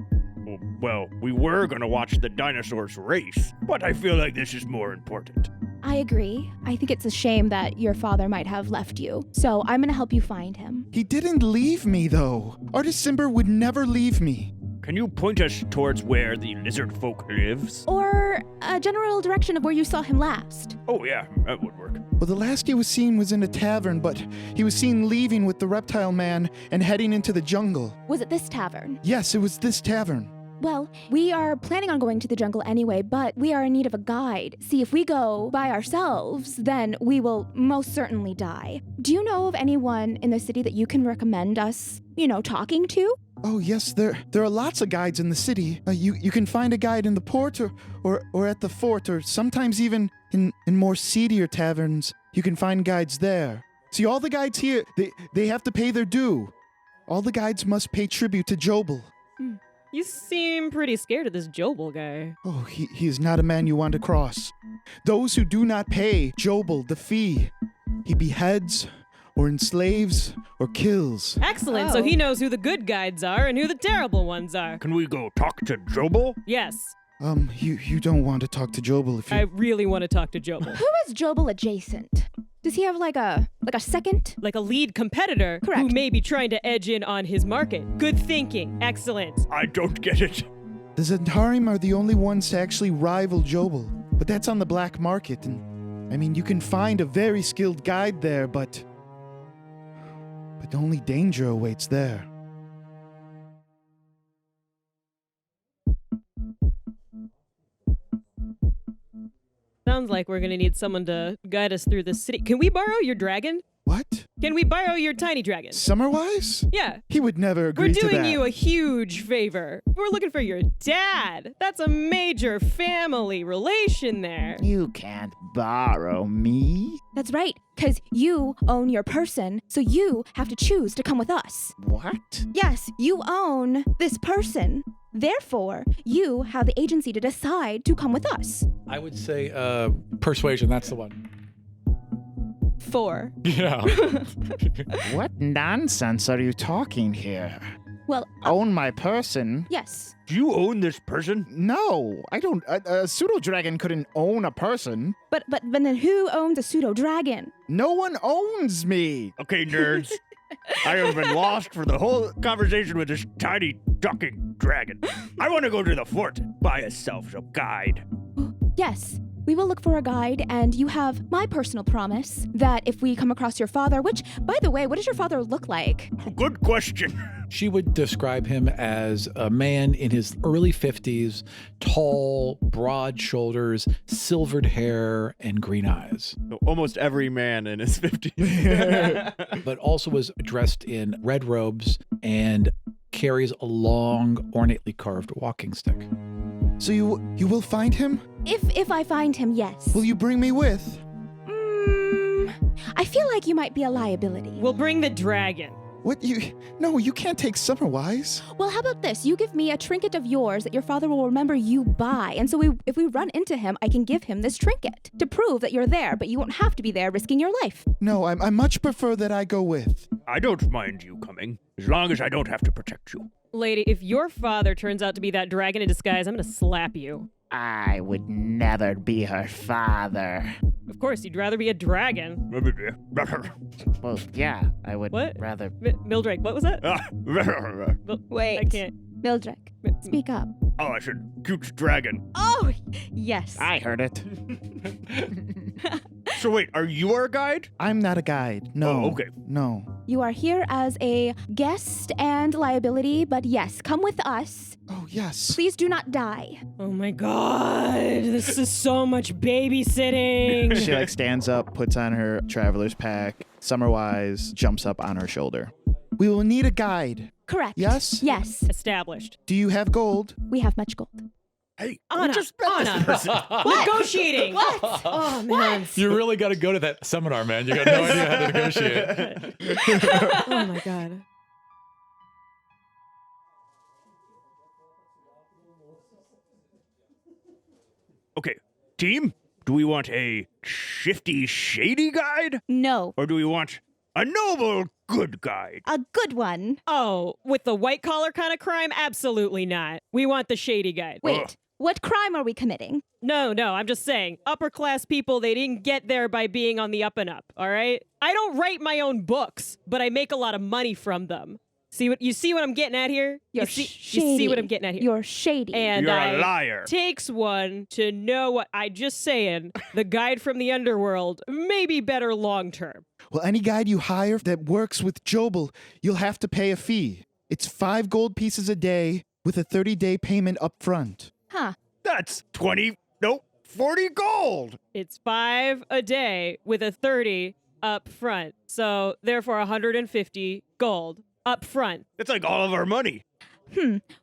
[SPEAKER 3] Well, we were gonna watch the dinosaurs race, but I feel like this is more important.
[SPEAKER 4] I agree. I think it's a shame that your father might have left you. So I'm gonna help you find him.
[SPEAKER 6] He didn't leave me, though. Artist Simber would never leave me.
[SPEAKER 3] Can you point us towards where the lizard folk lives?
[SPEAKER 4] Or a general direction of where you saw him last.
[SPEAKER 3] Oh yeah, that would work.
[SPEAKER 6] Well, the last he was seen was in a tavern, but he was seen leaving with the reptile man and heading into the jungle.
[SPEAKER 4] Was it this tavern?
[SPEAKER 6] Yes, it was this tavern.
[SPEAKER 4] Well, we are planning on going to the jungle anyway, but we are in need of a guide. See, if we go by ourselves, then we will most certainly die. Do you know of anyone in the city that you can recommend us, talking to?
[SPEAKER 6] Oh, yes, there are lots of guides in the city. You can find a guide in the port or at the fort, or sometimes even in more seedier taverns. You can find guides there. See, all the guides here, they have to pay their due. All the guides must pay tribute to Jobel.
[SPEAKER 2] You seem pretty scared of this Jobel guy.
[SPEAKER 6] Oh, he is not a man you want to cross. Those who do not pay Jobel the fee, he beheads or enslaves or kills.
[SPEAKER 2] Excellent, so he knows who the good guides are and who the terrible ones are.
[SPEAKER 3] Can we go talk to Jobel?
[SPEAKER 2] Yes.
[SPEAKER 6] You don't want to talk to Jobel if you...
[SPEAKER 2] I really want to talk to Jobel.
[SPEAKER 4] Who is Jobel adjacent? Does he have like a second?
[SPEAKER 2] Like a lead competitor who
[SPEAKER 4] Correct.
[SPEAKER 2] may be trying to edge in on his market. Good thinking. Excellent.
[SPEAKER 3] I don't get it.
[SPEAKER 6] The Zentarim are the only ones to actually rival Jobel, but that's on the black market, and I mean, you can find a very skilled guide there, but only danger awaits there.
[SPEAKER 2] Sounds like we're gonna need someone to guide us through the city. Can we borrow your dragon?
[SPEAKER 6] What?
[SPEAKER 2] Can we borrow your tiny dragon?
[SPEAKER 6] Summerwise?
[SPEAKER 2] Yeah.
[SPEAKER 6] He would never agree
[SPEAKER 2] We're
[SPEAKER 6] to that.
[SPEAKER 2] doing you a huge favor. We're looking for your dad. That's a major family relation there.
[SPEAKER 7] You can't borrow me.
[SPEAKER 4] That's right, because you own your person, so you have to choose to come with us.
[SPEAKER 7] What?
[SPEAKER 4] Yes, you own this person. Therefore, you have the agency to decide to come with us.
[SPEAKER 1] I would say persuasion, that's the one.
[SPEAKER 2] 4.
[SPEAKER 1] Yeah.
[SPEAKER 7] What nonsense are you talking here?
[SPEAKER 4] Well,
[SPEAKER 7] Own my person?
[SPEAKER 4] yes.
[SPEAKER 3] Do you own this person?
[SPEAKER 6] No, I don't. A pseudo-dragon couldn't own a person.
[SPEAKER 4] But then who owns a pseudo-dragon?
[SPEAKER 6] No one owns me.
[SPEAKER 3] Okay, nerds. I have been lost for the whole conversation with this tiny ducking dragon. I want to go to the fort and buy a guide.
[SPEAKER 4] Yes, we will look for a guide, and you have my personal promise that if we come across your father, which, by the way, what does your father look like?
[SPEAKER 3] Good question.
[SPEAKER 1] She would describe him as a man in his early 50s, tall, broad shoulders, silvered hair, and green eyes.
[SPEAKER 5] So almost every man in his 50s.
[SPEAKER 1] But also was dressed in red robes and carries a long, ornately carved walking stick.
[SPEAKER 6] So you will find him?
[SPEAKER 4] If I find him, yes.
[SPEAKER 6] Will you bring me with?
[SPEAKER 4] I feel like you might be a liability.
[SPEAKER 2] We'll bring the dragon.
[SPEAKER 6] What No, you can't take Summerwise.
[SPEAKER 4] Well, how about this? You give me a trinket of yours that your father will remember you by. And so if we run into him, I can give him this trinket to prove that you're there, but you won't have to be there risking your life.
[SPEAKER 6] No, I much prefer that I go with.
[SPEAKER 3] I don't mind you coming, as long as I don't have to protect you.
[SPEAKER 2] Lady, if your father turns out to be that dragon in disguise, I'm gonna slap you.
[SPEAKER 7] I would never be her father.
[SPEAKER 2] Of course, you'd rather be a dragon.
[SPEAKER 7] Well, yeah, I would
[SPEAKER 2] What?
[SPEAKER 7] rather.
[SPEAKER 2] Mildrake, what was that?
[SPEAKER 4] Wait.
[SPEAKER 2] I can't.
[SPEAKER 4] Mildrake, speak up.
[SPEAKER 3] Oh, I said huge dragon.
[SPEAKER 4] Oh, yes.
[SPEAKER 7] I heard it.
[SPEAKER 3] So wait, are you our guide?
[SPEAKER 6] I'm not a guide. No.
[SPEAKER 3] Oh, okay.
[SPEAKER 6] No.
[SPEAKER 4] You are here as a guest and liability, but yes, come with us.
[SPEAKER 6] Oh, yes.
[SPEAKER 4] Please do not die.
[SPEAKER 2] Oh my god, this is so much babysitting.
[SPEAKER 6] She like stands up, puts on her traveler's pack. Summerwise jumps up on her shoulder. We will need a guide.
[SPEAKER 4] Correct.
[SPEAKER 6] Yes?
[SPEAKER 4] Yes.
[SPEAKER 2] Established.
[SPEAKER 6] Do you have gold?
[SPEAKER 4] We have much gold.
[SPEAKER 3] Hey,
[SPEAKER 2] Anna,
[SPEAKER 3] we just met this person.
[SPEAKER 2] Negotiating. What? Oh man.
[SPEAKER 1] You really got to go to that seminar, man. You got no idea how to negotiate.
[SPEAKER 2] Oh my god.
[SPEAKER 3] Okay, team, do we want a shifty, shady guide?
[SPEAKER 4] No.
[SPEAKER 3] Or do we want a noble, good guide?
[SPEAKER 4] A good one.
[SPEAKER 2] Oh, with the white collar kind of crime? Absolutely not. We want the shady guide.
[SPEAKER 4] Wait, what crime are we committing?
[SPEAKER 2] No, I'm just saying. Upper class people, they didn't get there by being on the up and up, all right? I don't write my own books, but I make a lot of money from them. You see what I'm getting at here?
[SPEAKER 4] You're
[SPEAKER 2] you
[SPEAKER 4] shady.
[SPEAKER 2] see what I'm getting at here?
[SPEAKER 4] You're shady.
[SPEAKER 2] And
[SPEAKER 3] You're a liar.
[SPEAKER 2] Takes one to know what I just saying. The guide from the underworld may be better long term.
[SPEAKER 6] Well, any guide you hire that works with Jobel, you'll have to pay a fee. It's 5 gold pieces a day with a 30-day payment up front.
[SPEAKER 4] Huh.
[SPEAKER 3] That's 40 gold.
[SPEAKER 2] It's 5 a day with a 30 up front. So therefore 150 gold up front.
[SPEAKER 3] That's like all of our money.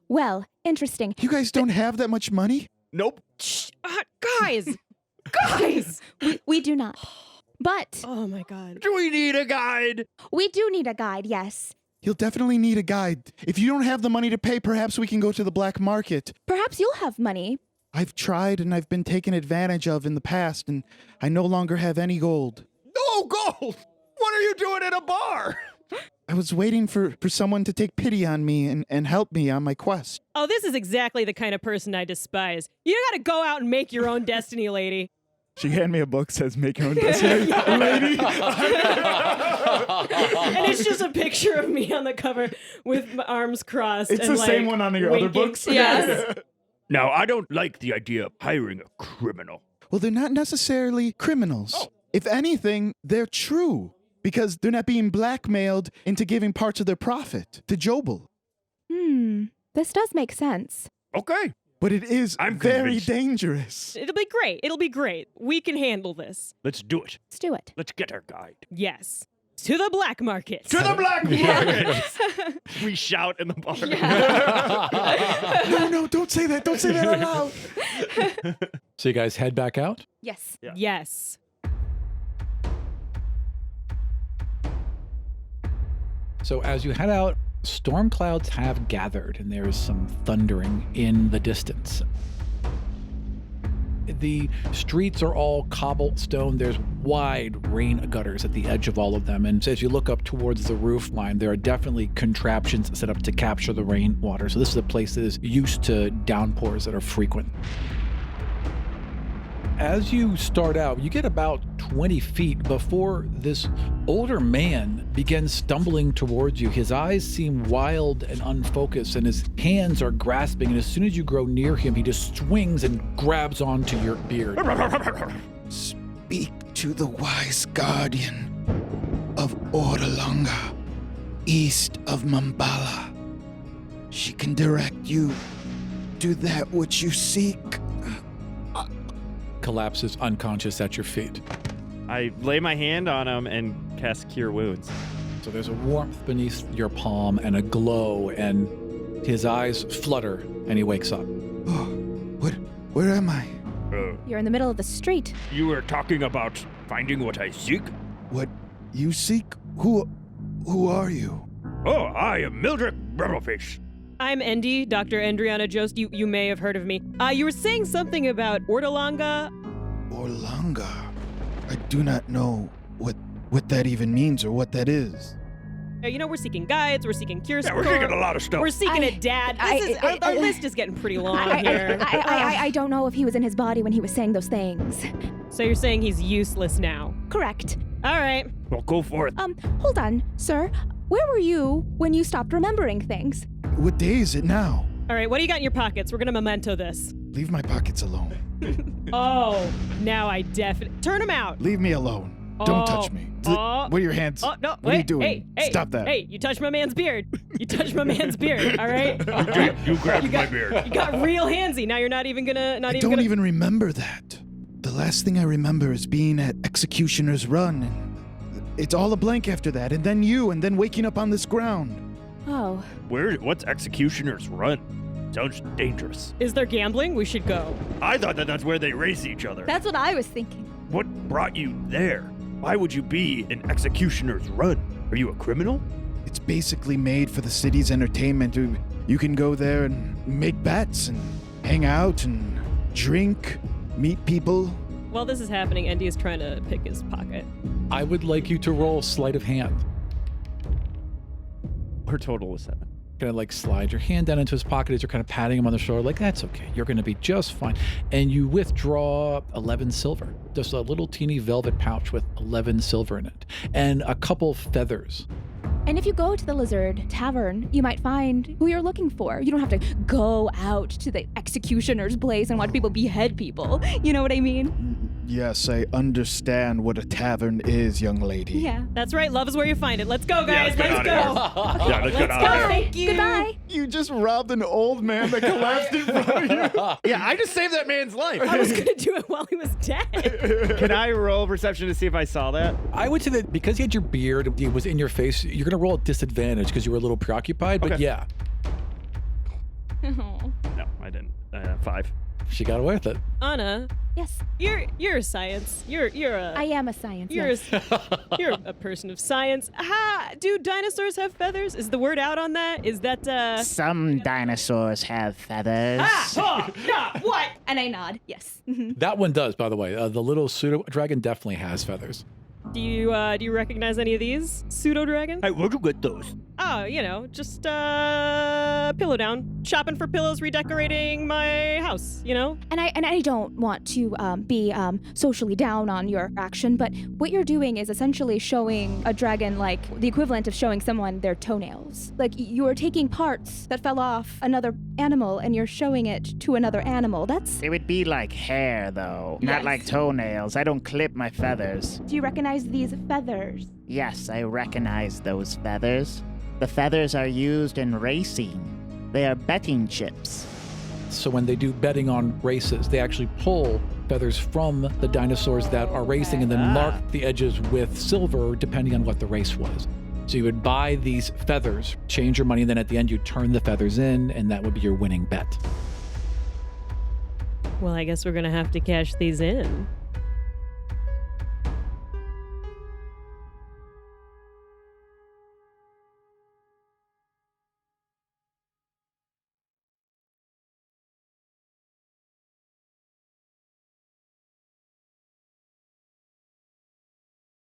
[SPEAKER 4] Well, interesting.
[SPEAKER 6] You guys don't have that much money?
[SPEAKER 3] Nope.
[SPEAKER 2] Shh, guys, guys.
[SPEAKER 4] We do not. But
[SPEAKER 2] Oh my god.
[SPEAKER 3] Do we need a guide?
[SPEAKER 4] we do need a guide, yes.
[SPEAKER 6] You'll definitely need a guide. If you don't have the money to pay, perhaps we can go to the black market.
[SPEAKER 4] Perhaps you'll have money.
[SPEAKER 6] I've tried and I've been taken advantage of in the past, and I no longer have any gold.
[SPEAKER 3] No gold. What are you doing at a bar?
[SPEAKER 6] I was waiting for someone to take pity on me and help me on my quest.
[SPEAKER 2] Oh, this is exactly the kind of person I despise. You gotta go out and make your own destiny, lady.
[SPEAKER 6] She handed me a book, says make your own destiny, lady.
[SPEAKER 2] And it's just a picture of me on the cover with my arms crossed.
[SPEAKER 6] It's
[SPEAKER 2] and
[SPEAKER 6] the same one on your other
[SPEAKER 2] winking.
[SPEAKER 6] books?
[SPEAKER 2] Yes.
[SPEAKER 3] Now, I don't like the idea of hiring a criminal.
[SPEAKER 6] Well, they're not necessarily criminals.
[SPEAKER 3] Oh.
[SPEAKER 6] If anything, they're true. Because they're not being blackmailed into giving parts of their profit to Jobel.
[SPEAKER 4] This does make sense.
[SPEAKER 3] Okay.
[SPEAKER 6] But it is
[SPEAKER 3] I'm
[SPEAKER 6] very
[SPEAKER 3] convinced.
[SPEAKER 6] dangerous.
[SPEAKER 2] It'll be great. It'll be great. We can handle this.
[SPEAKER 3] Let's do it.
[SPEAKER 4] Let's do it.
[SPEAKER 3] Let's get our guide.
[SPEAKER 2] Yes. To the black market.
[SPEAKER 3] To the black market! We shout in the bar.
[SPEAKER 6] No, don't say that. Don't say that out loud.
[SPEAKER 1] So you guys head back out?
[SPEAKER 4] Yes.
[SPEAKER 3] Yeah.
[SPEAKER 2] Yes.
[SPEAKER 1] So as you head out, storm clouds have gathered and there is some thundering in the distance. The streets are all cobblestone. There's wide rain gutters at the edge of all of them. And as you look up towards the roof line, there are definitely contraptions set up to capture the rainwater. So this is a place that is used to downpours that are frequent. As you start out, you get about 20 feet before this older man begins stumbling towards you. His eyes seem wild and unfocused, and his hands are grasping. And as soon as you grow near him, he just swings and grabs onto your beard.
[SPEAKER 6] Speak to the wise guardian of Ordalunga, east of Mambala. She can direct you to that which you seek.
[SPEAKER 1] Collapses unconscious at your feet.
[SPEAKER 5] I lay my hand on him and cast Cure Wounds.
[SPEAKER 1] So there's a warmth beneath your palm and a glow, and his eyes flutter, and he wakes up.
[SPEAKER 6] Oh, where am I?
[SPEAKER 4] You're in the middle of the street.
[SPEAKER 3] You were talking about finding what I seek?
[SPEAKER 6] What you seek? Who are you?
[SPEAKER 3] Oh, I am Mildrake Rubbleface.
[SPEAKER 2] I'm Endy, Dr. Endreana Jost. You may have heard of me. You were saying something about Ordalunga.
[SPEAKER 6] Ordalunga? I do not know what that even means or what that is.
[SPEAKER 2] We're seeking guides, we're seeking cures.
[SPEAKER 3] Yeah, we're seeking a lot of stuff.
[SPEAKER 2] We're seeking a dad. Our list is getting pretty long here.
[SPEAKER 4] I don't know if he was in his body when he was saying those things.
[SPEAKER 2] So you're saying he's useless now?
[SPEAKER 4] Correct.
[SPEAKER 2] All right.
[SPEAKER 3] Well, go for it.
[SPEAKER 4] Hold on, sir. Where were you when you stopped remembering things?
[SPEAKER 6] What day is it now?
[SPEAKER 2] All right, what do you got in your pockets? We're gonna memento this.
[SPEAKER 6] Leave my pockets alone.
[SPEAKER 2] Oh, now I definitely... Turn them out.
[SPEAKER 6] Leave me alone. Don't touch me. What are your hands?
[SPEAKER 2] Oh, no,
[SPEAKER 6] what are you doing?
[SPEAKER 2] Hey,
[SPEAKER 6] Stop that.
[SPEAKER 2] Hey, you touched my man's beard. You touched my man's beard, all right?
[SPEAKER 3] You grabbed my beard.
[SPEAKER 2] You got real handsy. Now you're not even gonna...
[SPEAKER 6] I don't even remember that. The last thing I remember is being at Executioner's Run, and it's all a blank after that, and then you, and then waking up on this ground.
[SPEAKER 4] Oh.
[SPEAKER 3] What's Executioner's Run? Sounds dangerous.
[SPEAKER 2] Is there gambling? We should go.
[SPEAKER 3] I thought that's where they race each other.
[SPEAKER 4] That's what I was thinking.
[SPEAKER 3] What brought you there? Why would you be in Executioner's Run? Are you a criminal?
[SPEAKER 6] It's basically made for the city's entertainment. You can go there and make bets and hang out and drink, meet people.
[SPEAKER 2] While this is happening, Endy is trying to pick his pocket.
[SPEAKER 1] I would like you to roll sleight of hand.
[SPEAKER 5] Her total was 7.
[SPEAKER 1] Kind of slide your hand down into his pocket as you're kind of patting him on the shoulder, like, that's okay, you're going to be just fine. And you withdraw 11 silver, just a little teeny velvet pouch with 11 silver in it, and a couple feathers.
[SPEAKER 4] And if you go to the Lizard Tavern, you might find who you're looking for. You don't have to go out to the executioner's place and watch people behead people. You know what I mean?
[SPEAKER 6] Yes, I understand what a tavern is, young lady.
[SPEAKER 4] Yeah.
[SPEAKER 2] That's right. Love is where you find it. Let's go, guys.
[SPEAKER 3] let's
[SPEAKER 2] Let's
[SPEAKER 3] get
[SPEAKER 2] go.
[SPEAKER 3] outta Yeah, let's get out of here.
[SPEAKER 2] Thank you.
[SPEAKER 4] Goodbye.
[SPEAKER 6] You just robbed an old man that collapsed in front of you.
[SPEAKER 5] Yeah, I just saved that man's life.
[SPEAKER 2] I was going to do it while he was dead.
[SPEAKER 5] Can I roll perception to see if I saw that?
[SPEAKER 1] I would say that because you had your beard, it was in your face, you're going to roll at disadvantage because you were a little preoccupied, but
[SPEAKER 5] Okay.
[SPEAKER 1] yeah,
[SPEAKER 5] No, I didn't. 5.
[SPEAKER 1] she got away with it.
[SPEAKER 2] Anna,
[SPEAKER 4] Yes.
[SPEAKER 2] you're a science. You're a
[SPEAKER 4] I am a science.
[SPEAKER 2] you're
[SPEAKER 4] yes.
[SPEAKER 2] you're a person of science. Do dinosaurs have feathers? Is the word out on that? Is that
[SPEAKER 7] Some dinosaurs have feathers.
[SPEAKER 2] what?
[SPEAKER 4] And I nod. Yes.
[SPEAKER 1] That one does, by the way. The little pseudo dragon definitely has feathers.
[SPEAKER 2] Do you recognize any of these pseudo dragons?
[SPEAKER 3] Hey, where'd you get those?
[SPEAKER 2] Oh, just pillow down, shopping for pillows, redecorating my house.
[SPEAKER 4] And I don't want to be socially down on your action, but what you're doing is essentially showing a dragon like the equivalent of showing someone their toenails. Like you're taking parts that fell off another animal and you're showing it to another animal. That's.
[SPEAKER 7] It would be like hair, though, not
[SPEAKER 4] Yes.
[SPEAKER 7] like toenails. I don't clip my feathers.
[SPEAKER 4] Do you recognize these feathers?
[SPEAKER 7] Yes, I recognize those feathers. The feathers are used in racing. They are betting chips.
[SPEAKER 1] So when they do betting on races, they actually pull feathers from the dinosaurs that are racing and then mark the edges with silver depending on what the race was. So you would buy these feathers, change your money, and then at the end you turn the feathers in, and that would be your winning bet.
[SPEAKER 2] Well, I guess we're gonna have to cash these in.